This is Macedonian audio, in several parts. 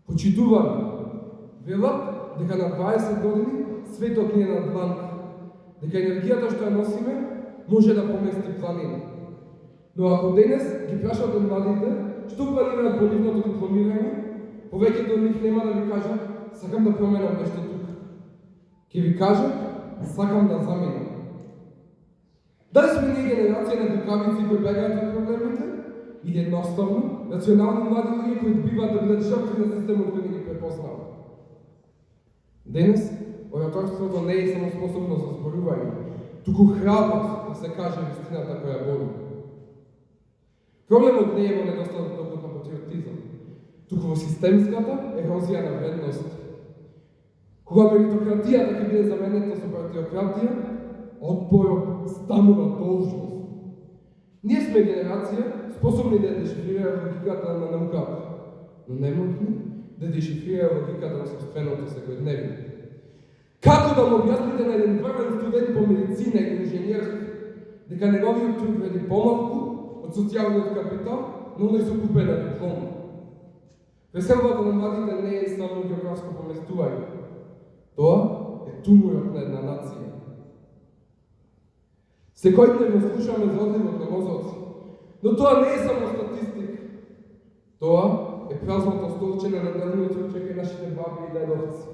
Почитуваме. Велат дека на 20 години светот ни е на длан, дека енергијата што ја носиме може да помести планини. Но ако денес ги прашате младите што планираат по нивното дипломирање, повеќето од нив нема да ви кажат сакам да променам нешто тука. Ќе ви кажат сакам да заменам. Дали сме ние генерација на дукавици кои бегаат од проблемите или едноставно рационални млади луѓе кои биваат да бидат жртви на системот кој не ги препознава? Денес ораторството не е само способност за зборување, туку храброст да се каже вистината која боли. Проблемот не е во недостатокот на патриотизам, туку во системската ерозија на вредности. Кога меритократијата ќе биде заменета со партиократија, отпорот станува должност. Ние сме генерација способни да дешифрира логиката на науката, но неможни да дешифрира логиката на собственото секојдневие. Како да му објасните на еден врвен студент по медицина или инженерство дека неговиот труд вреди помалку од социјалниот капитал, но оној со купена диплома? Преселбата на младите не е само географско поместување. Тоа е туморот на една нација. Секојдневно слушаме за одливот на мозоци, но тоа не е само статистика. Тоа е празното столче на неделниот ручек и нашите баби и дедовци.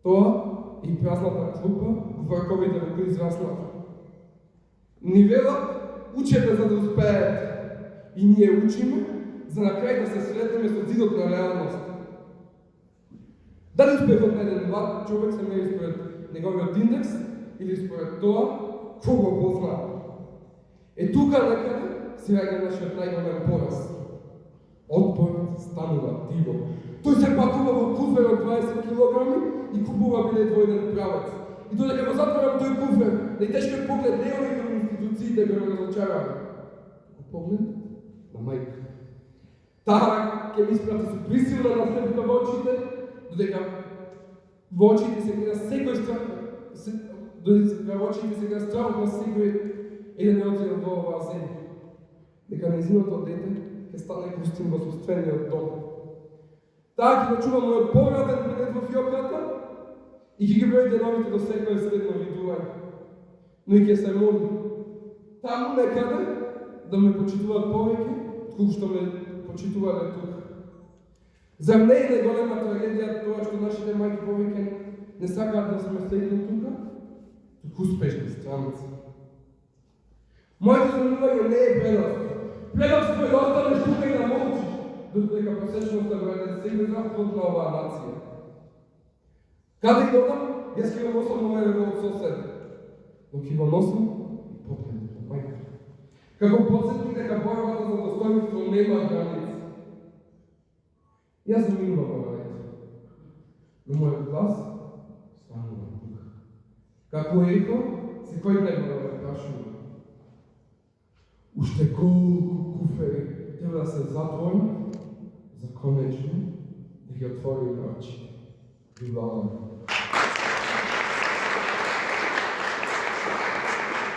Тоа е и празната клупа во врковите во кои израснат. Ни велат, учете за да успеете. И ние учиме, за на крај да се сретнеме со зидот на реалност. Дали успехот на еден млад човек се мери според неговиот индекс или според тоа кого познава? Е тука некаде се раѓа нашиот најголем пораз. Отпорот станува диво. Тој се пакува во куфер од 20 килограми и купува билет во еден правец. И додека го затворам тој куфер, најтешкиот поглед не е оној кон институциите кои ме разочарава. Поглед на мајка. Таа ќе ми испрати со присилна наследка во очите, додека во очите се гледа секој страх, додека во очите се гледа страхот на секој еден не отиде во оваа земја. Дека нејзиното дете ќе стане гостин во собствениот дом. Таа ќе го чува мојот повратен билет во фиоката и ќе ги брои деновите до секој следно видување. Но и ќе се моли таму некаде да ме почитуваат повеќе, отколку што ме почитувале тука. Зар не е најголема трагедија тоа што нашите мајки повеќе не сакаат да сме следни тука, туку успешни страници? Моето zanimување не е предавство. Предавство е да останеш тука и да молчиш, додека просечноста вреде се изразход на оваа нација. Каде ги одам, јас ќе го носам мојот од сосед, но ќе го носам и погледот на мајка. Како подсетник дека борбата за достоинство нема граници. Јас заминувам паралелно, но мојот глас станува тука. Како ехо, секојдневно да ме прашува. Уште колку куфери треба да се затвори за конечно да ги отвори очи. И благодарам.